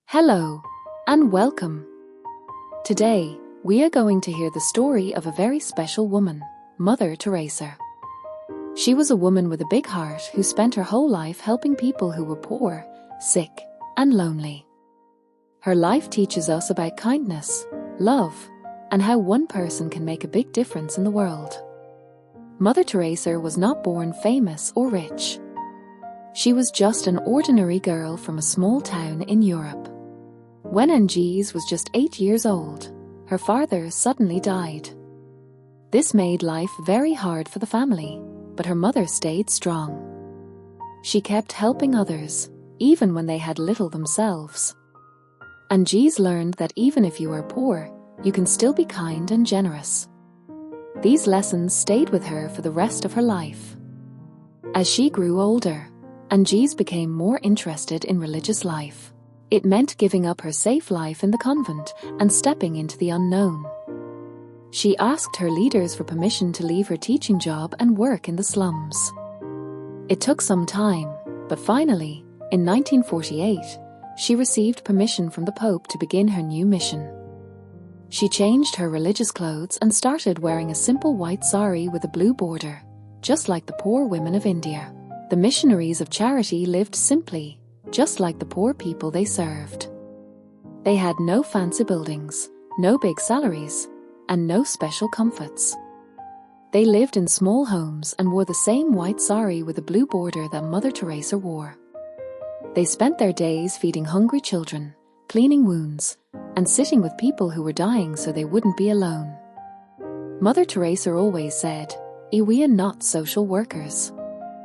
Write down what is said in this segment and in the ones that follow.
Hello, and welcome. Today, we are going to hear the story of a very special woman, Mother Teresa. She was a woman with a big heart who spent her whole life helping people who were poor, sick, and lonely. Her life teaches us about kindness, love, and how one person can make a big difference in the world. Mother Teresa was not born famous or rich. She was just an ordinary girl from a small town in Europe. When Angies was just 8 years old, her father suddenly died. This made life very hard for the family, but her mother stayed strong. She kept helping others, even when they had little themselves. Angies learned that even if you are poor, you can still be kind and generous. These lessons stayed with her for the rest of her life. As she grew older, Angies became more interested in religious life. It meant giving up her safe life in the convent and stepping into the unknown. She asked her leaders for permission to leave her teaching job and work in the slums. It took some time, but finally, in 1948, she received permission from the Pope to begin her new mission. She changed her religious clothes and started wearing a simple white sari with a blue border, just like the poor women of India. The Missionaries of Charity lived simply, just like the poor people they served. They had no fancy buildings, no big salaries, and no special comforts. They lived in small homes and wore the same white sari with a blue border that Mother Teresa wore. They spent their days feeding hungry children, cleaning wounds, and sitting with people who were dying so they wouldn't be alone. Mother Teresa always said, "We are not social workers."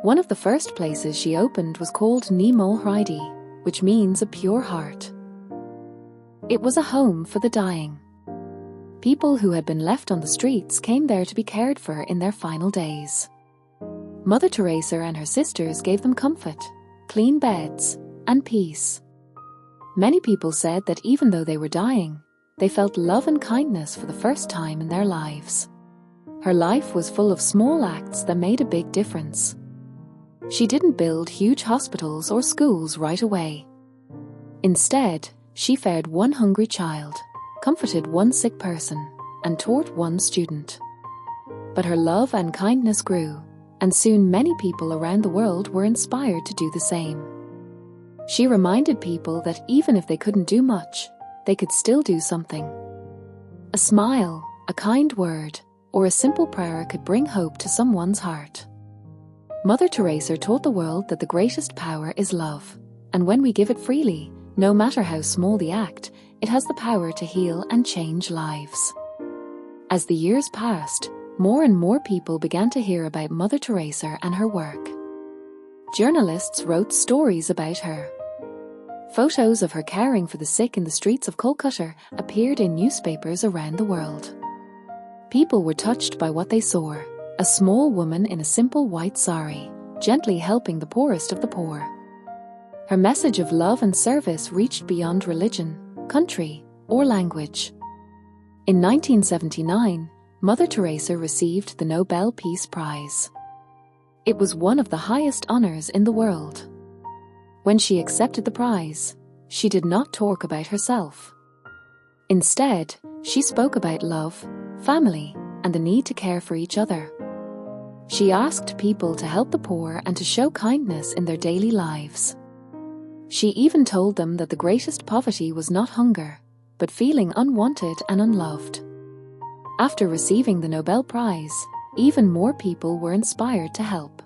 One of the first places she opened was called Nobel Peace, which means a pure heart. It was a home for the dying. People who had been left on the streets came there to be cared for in their final days. Mother Teresa and her sisters gave them comfort, clean beds, and peace. Many people said that even though they were dying, they felt love and kindness for the first time in their lives. Her life was full of small acts that made a big difference. She didn't build huge hospitals or schools right away. Instead, she fed one hungry child, comforted one sick person, and taught one student. But her love and kindness grew, and soon many people around the world were inspired to do the same. She reminded people that even if they couldn't do much, they could still do something. A smile, a kind word, or a simple prayer could bring hope to someone's heart. Mother Teresa taught the world that the greatest power is love, and when we give it freely, no matter how small the act, it has the power to heal and change lives. As the years passed, more and more people began to hear about Mother Teresa and her work. Journalists wrote stories about her. Photos of her caring for the sick in the streets of Kolkata appeared in newspapers around the world. People were touched by what they saw. A small woman in a simple white sari, gently helping the poorest of the poor. Her message of love and service reached beyond religion, country, or language. In 1979, Mother Teresa received the Nobel Peace Prize. It was one of the highest honors in the world. When she accepted the prize, she did not talk about herself. Instead, she spoke about love, family, and the need to care for each other. She asked people to help the poor and to show kindness in their daily lives. She even told them that the greatest poverty was not hunger, but feeling unwanted and unloved. After receiving the Nobel Prize, even more people were inspired to help.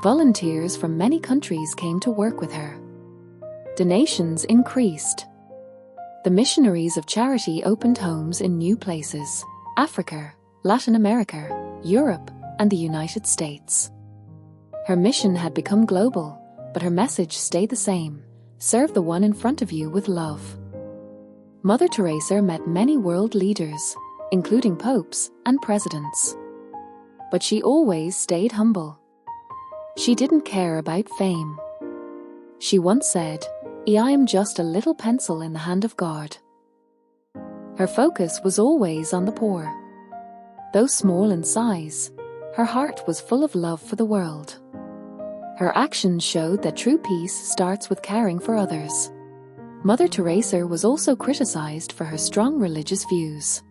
Volunteers from many countries came to work with her. Donations increased. The Missionaries of Charity opened homes in new places: Africa, Latin America, Europe, and the United States. Her mission had become global, but her message stayed the same: serve the one in front of you with love. Mother Teresa met many world leaders, including popes and presidents. But she always stayed humble. She didn't care about fame. She once said, "I am just a little pencil in the hand of God." Her focus was always on the poor. Though small in size, her heart was full of love for the world. Her actions showed that true peace starts with caring for others. Mother Teresa was also criticized for her strong religious views.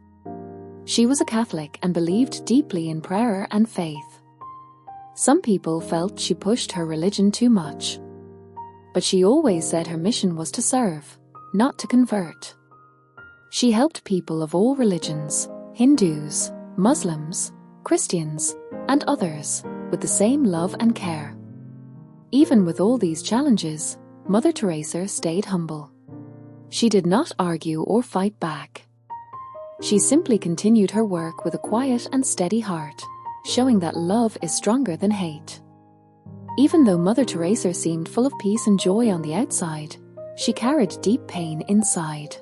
She was a Catholic and believed deeply in prayer and faith. Some people felt she pushed her religion too much. But she always said her mission was to serve, not to convert. She helped people of all religions, Hindus, Muslims, Christians, and others, with the same love and care. Even with all these challenges, Mother Teresa stayed humble. She did not argue or fight back. She simply continued her work with a quiet and steady heart, showing that love is stronger than hate. Even though Mother Teresa seemed full of peace and joy on the outside, she carried deep pain inside.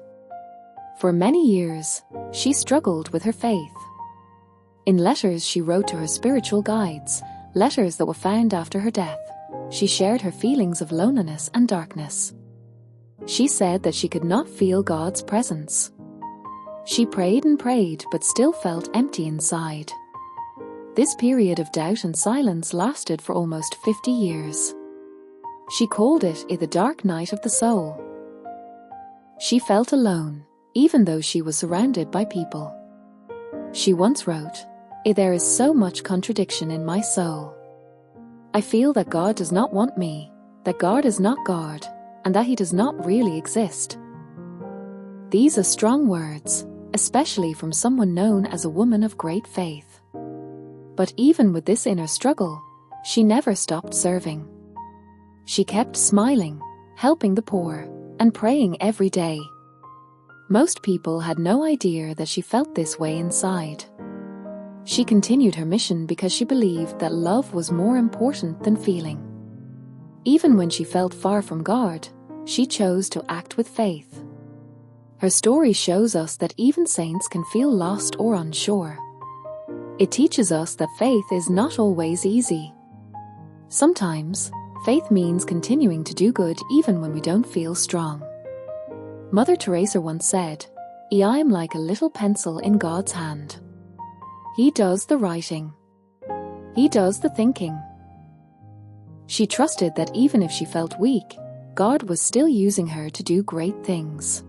For many years, she struggled with her faith. In letters she wrote to her spiritual guides, letters that were found after her death, she shared her feelings of loneliness and darkness. She said that she could not feel God's presence. She prayed and prayed but still felt empty inside. This period of doubt and silence lasted for almost 50 years. She called it the dark night of the soul. She felt alone, even though she was surrounded by people. She once wrote, "There is so much contradiction in my soul. I feel that God does not want me, that God is not God, and that He does not really exist." These are strong words, especially from someone known as a woman of great faith. But even with this inner struggle, she never stopped serving. She kept smiling, helping the poor, and praying every day. Most people had no idea that she felt this way inside. She continued her mission because she believed that love was more important than feeling. Even when she felt far from God, she chose to act with faith. Her story shows us that even saints can feel lost or unsure. It teaches us that faith is not always easy. Sometimes, faith means continuing to do good even when we don't feel strong. Mother Teresa once said, "I am like a little pencil in God's hand. He does the writing. He does the thinking." She trusted that even if she felt weak, God was still using her to do great things.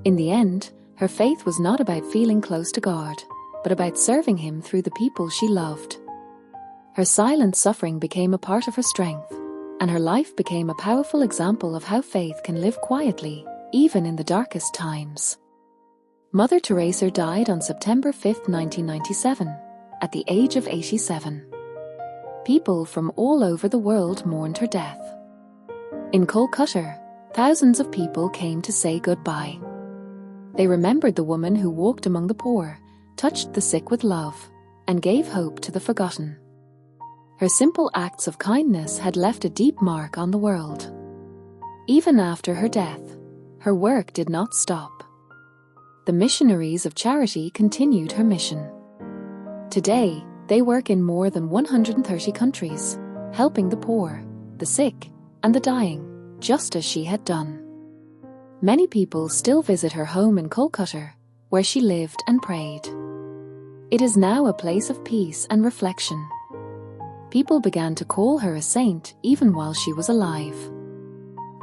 In the end, her faith was not about feeling close to God, but about serving Him through the people she loved. Her silent suffering became a part of her strength, and her life became a powerful example of how faith can live quietly, even in the darkest times. Mother Teresa died on September 5, 1997, at the age of 87. People from all over the world mourned her death. In Kolkata, thousands of people came to say goodbye. They remembered the woman who walked among the poor, touched the sick with love, and gave hope to the forgotten. Her simple acts of kindness had left a deep mark on the world. Even after her death, her work did not stop. The Missionaries of Charity continued her mission. Today, they work in more than 130 countries, helping the poor, the sick, and the dying, just as she had done. Many people still visit her home in Kolkata, where she lived and prayed. It is now a place of peace and reflection. People began to call her a saint even while she was alive.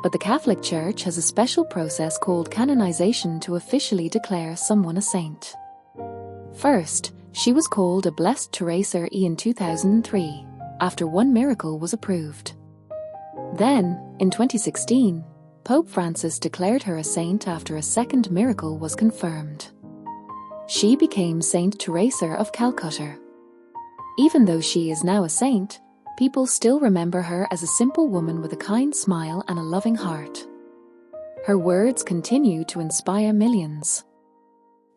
But the Catholic Church has a special process called canonization to officially declare someone a saint. First, she was called a Blessed Teresa in 2003, after one miracle was approved. Then, in 2016, Pope Francis declared her a saint after a second miracle was confirmed. She became Saint Teresa of Calcutta. Even though she is now a saint, people still remember her as a simple woman with a kind smile and a loving heart. Her words continue to inspire millions.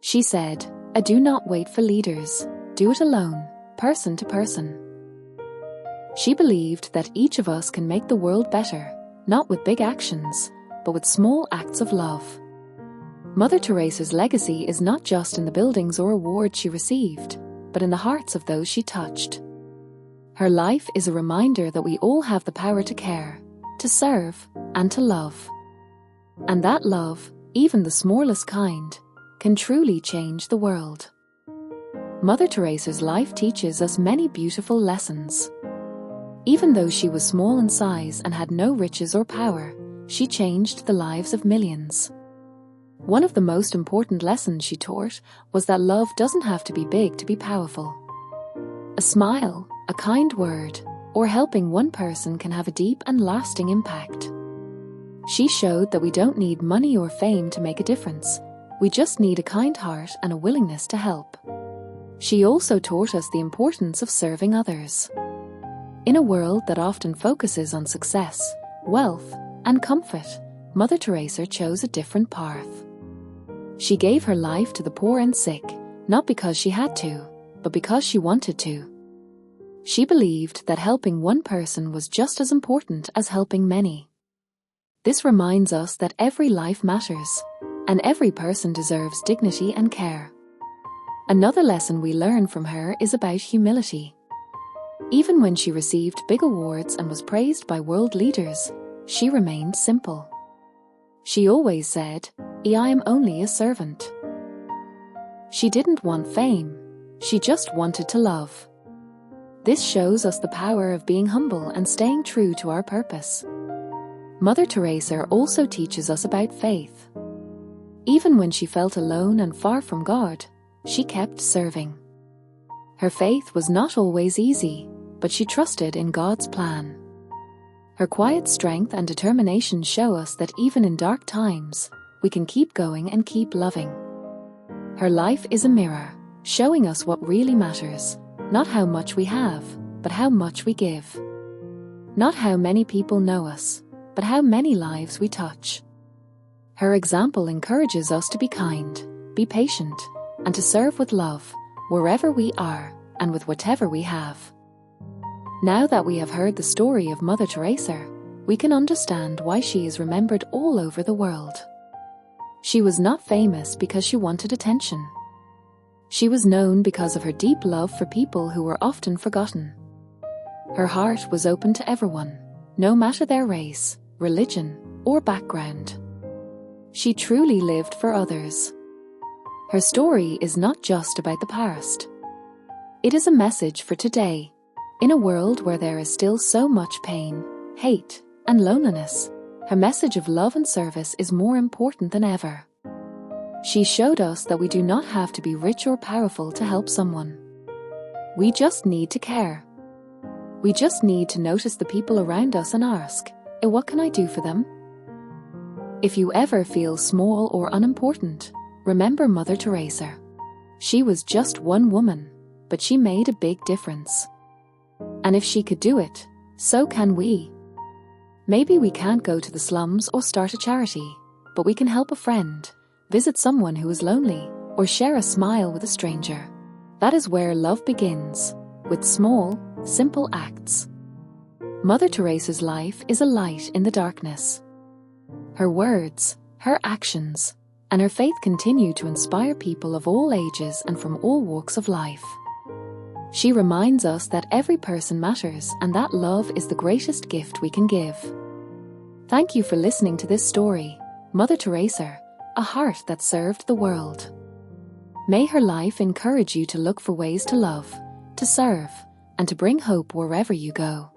She said, "Do not wait for leaders, do it alone, person to person." She believed that each of us can make the world better, not with big actions, but with small acts of love. Mother Teresa's legacy is not just in the buildings or awards she received, but in the hearts of those she touched. Her life is a reminder that we all have the power to care, to serve, and to love. And that love, even the smallest kind, can truly change the world. Mother Teresa's life teaches us many beautiful lessons. Even though she was small in size and had no riches or power, she changed the lives of millions. One of the most important lessons she taught was that love doesn't have to be big to be powerful. A smile, a kind word, or helping one person can have a deep and lasting impact. She showed that we don't need money or fame to make a difference. We just need a kind heart and a willingness to help. She also taught us the importance of serving others. In a world that often focuses on success, wealth, and comfort, Mother Teresa chose a different path. She gave her life to the poor and sick, not because she had to, but because she wanted to. She believed that helping one person was just as important as helping many. This reminds us that every life matters, and every person deserves dignity and care. Another lesson we learn from her is about humility. Even when she received big awards and was praised by world leaders, she remained simple. She always said, "I am only a servant." She didn't want fame, she just wanted to love. This shows us the power of being humble and staying true to our purpose. Mother Teresa also teaches us about faith. Even when she felt alone and far from God, she kept serving. Her faith was not always easy, but she trusted in God's plan. Her quiet strength and determination show us that even in dark times, we can keep going and keep loving. Her life is a mirror, showing us what really matters, not how much we have, but how much we give. Not how many people know us, but how many lives we touch. Her example encourages us to be kind, be patient, and to serve with love, wherever we are and with whatever we have. Now that we have heard the story of Mother Teresa, we can understand why she is remembered all over the world. She was not famous because she wanted attention. She was known because of her deep love for people who were often forgotten. Her heart was open to everyone, no matter their race, religion, or background. She truly lived for others. Her story is not just about the past. It is a message for today. In a world where there is still so much pain, hate, and loneliness, her message of love and service is more important than ever. She showed us that we do not have to be rich or powerful to help someone. We just need to care. We just need to notice the people around us and ask, "What can I do for them?" If you ever feel small or unimportant, remember Mother Teresa. She was just one woman, but she made a big difference. And if she could do it, so can we. Maybe we can't go to the slums or start a charity, but we can help a friend, visit someone who is lonely, or share a smile with a stranger. That is where love begins, with small, simple acts. Mother Teresa's life is a light in the darkness. Her words, her actions, and her faith continue to inspire people of all ages and from all walks of life. She reminds us that every person matters and that love is the greatest gift we can give. Thank you for listening to this story, Mother Teresa, a heart that served the world. May her life encourage you to look for ways to love, to serve, and to bring hope wherever you go.